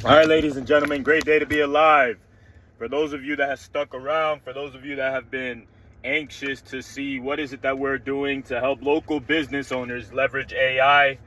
All right, ladies and gentlemen, great day to be alive. For those of you that have stuck around, for those of you that have been anxious to see what is it that we're doing to help local business owners leverage AI,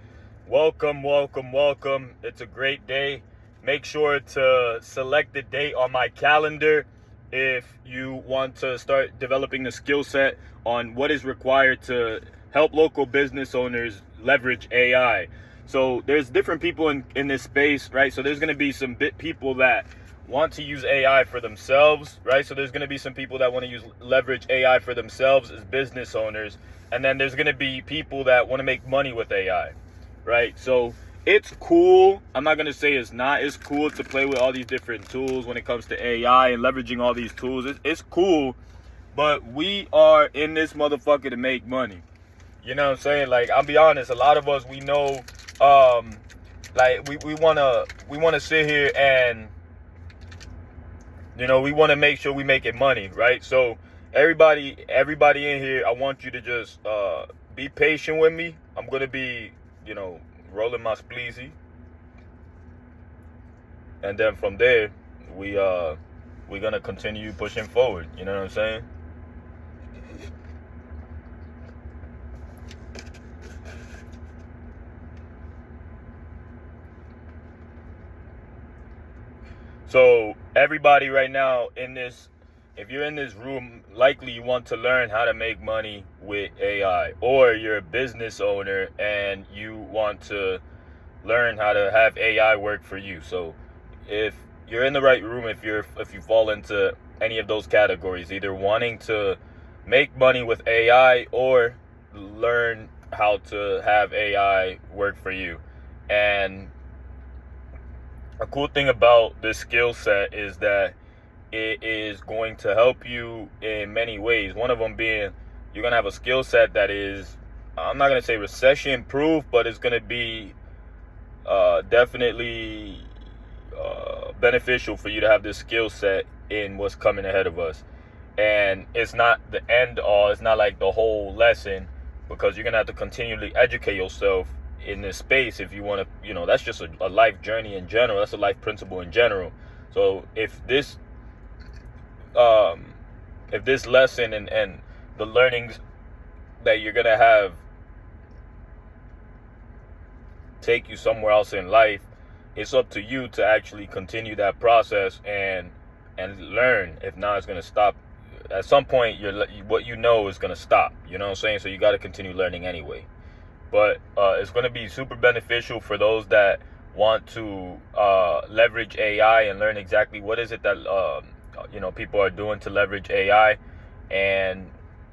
welcome, welcome, welcome. It's a great day. Make sure to select the date on my calendar if you want to start developing the skill set on what is required to help local business owners leverage AI. So there's different people in this space, right? So there's going to be some people that want to use AI for themselves, right? So there's going to be some people that want to leverage AI for themselves as business owners. And then there's going to be people that want to make money with AI, right? So it's cool. I'm not going to say it's not. It's cool to play with all these different tools when it comes to AI and leveraging all these tools. It's cool, but we are in this motherfucker to make money. You know what I'm saying? Like, I'll be honest, a lot of us, we know, like, we wanna sit here and, we wanna make sure we making money, right? So everybody in here, I want you to just be patient with me. I'm gonna be, rolling my spleezy. And then from there, we're gonna continue pushing forward. You know what I'm saying? So everybody right now in this, if you're in this room, likely you want to learn how to make money with AI, or you're a business owner and you want to learn how to have AI work for you. So if you're in the right room, if you fall into any of those categories, either wanting to make money with AI or learn how to have AI work for you. And a cool thing about this skill set is that it is going to help you in many ways. One of them being you're going to have a skill set that is, I'm not going to say recession proof, but it's going to be definitely beneficial for you to have this skill set in what's coming ahead of us. And it's not the end all, it's not like the whole lesson, because you're going to have to continually educate yourself in this space if you want to, that's just a life journey in general. That's a life principle in general. So if this lesson and the learnings that you're going to have take you somewhere else in life, it's up to you to actually continue that process and learn. If not, it's going to stop at some point. What you know is going to stop. You know what I'm saying? So you got to continue learning anyway. But it's going to be super beneficial for those that want to leverage AI and learn exactly what is it that people are doing to leverage AI. And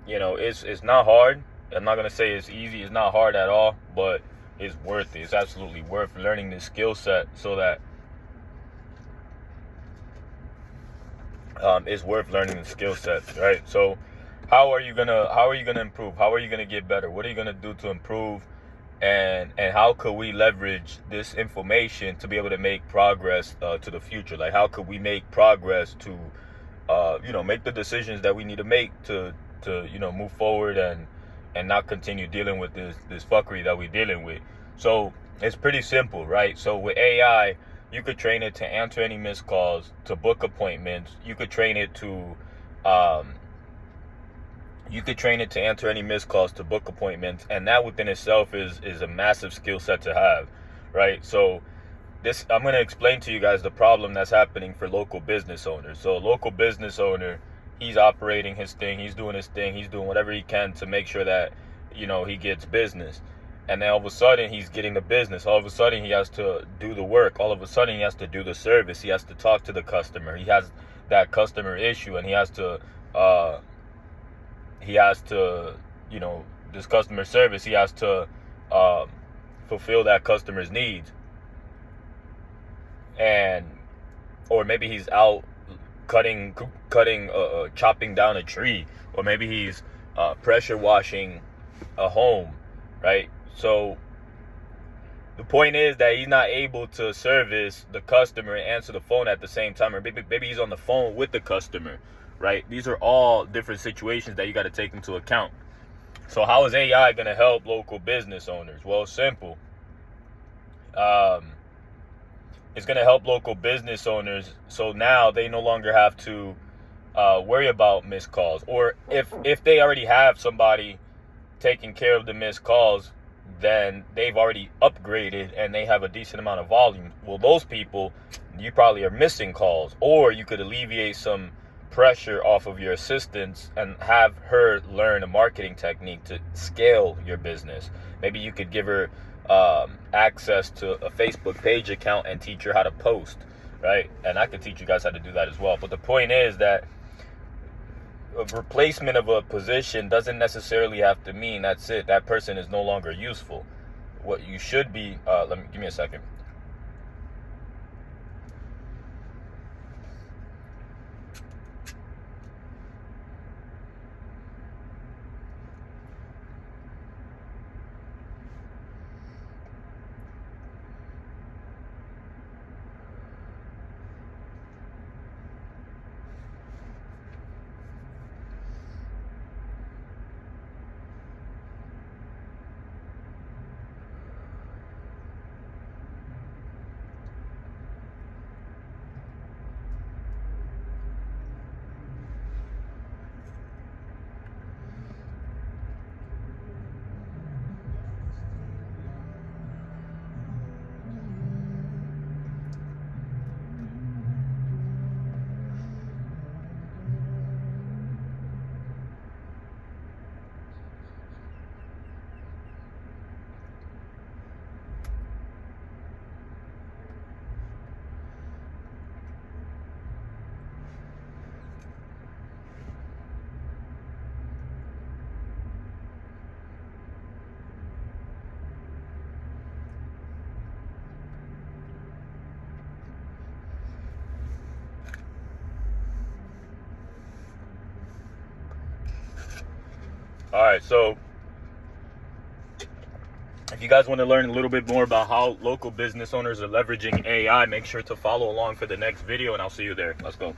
it's not hard. I'm not going to say it's easy. It's not hard at all, but it's worth it. It's absolutely worth learning this skill set, so that it's worth learning the skill set, right? So how are you gonna improve? How are you gonna get better? What are you gonna do to improve? And how could we leverage this information to be able to make progress to the future? Like, how could we make progress to make the decisions that we need to make to move forward and not continue dealing with this fuckery that we're dealing with. So it's pretty simple, right? So with AI, you could train it to answer any missed calls, to book appointments. You could train it to answer any missed calls, to book appointments, and that within itself is a massive skill set to have, right? So this, I'm going to explain to you guys the problem that's happening for local business owners. So a local business owner, he's operating his thing, he's doing his thing, he's doing whatever he can to make sure that he gets business. And then all of a sudden he's getting the business. All of a sudden he has to do the work. All of a sudden he has to do the service. He has to talk to the customer. He has that customer issue, and he has to this customer service, he has to fulfill that customer's needs. And or maybe he's out chopping down a tree, or maybe he's pressure washing a home, right? So the point is that he's not able to service the customer and answer the phone at the same time, or maybe he's on the phone with the customer, right? These are all different situations that you got to take into account. So how is AI going to help local business owners? Well, simple. It's going to help local business owners, so now they no longer have to worry about missed calls. Or if they already have somebody taking care of the missed calls, then they've already upgraded and they have a decent amount of volume. Well, those people, you probably are missing calls, or you could alleviate some pressure off of your assistants and have her learn a marketing technique to scale your business. Maybe you could give her access to a Facebook page account and teach her how to post, right? And I could teach you guys how to do that as well. But the point is that a replacement of a position doesn't necessarily have to mean that's it. That person is no longer useful. What you should be, give me a second. All right, so if you guys want to learn a little bit more about how local business owners are leveraging AI, make sure to follow along for the next video, and I'll see you there. Let's go.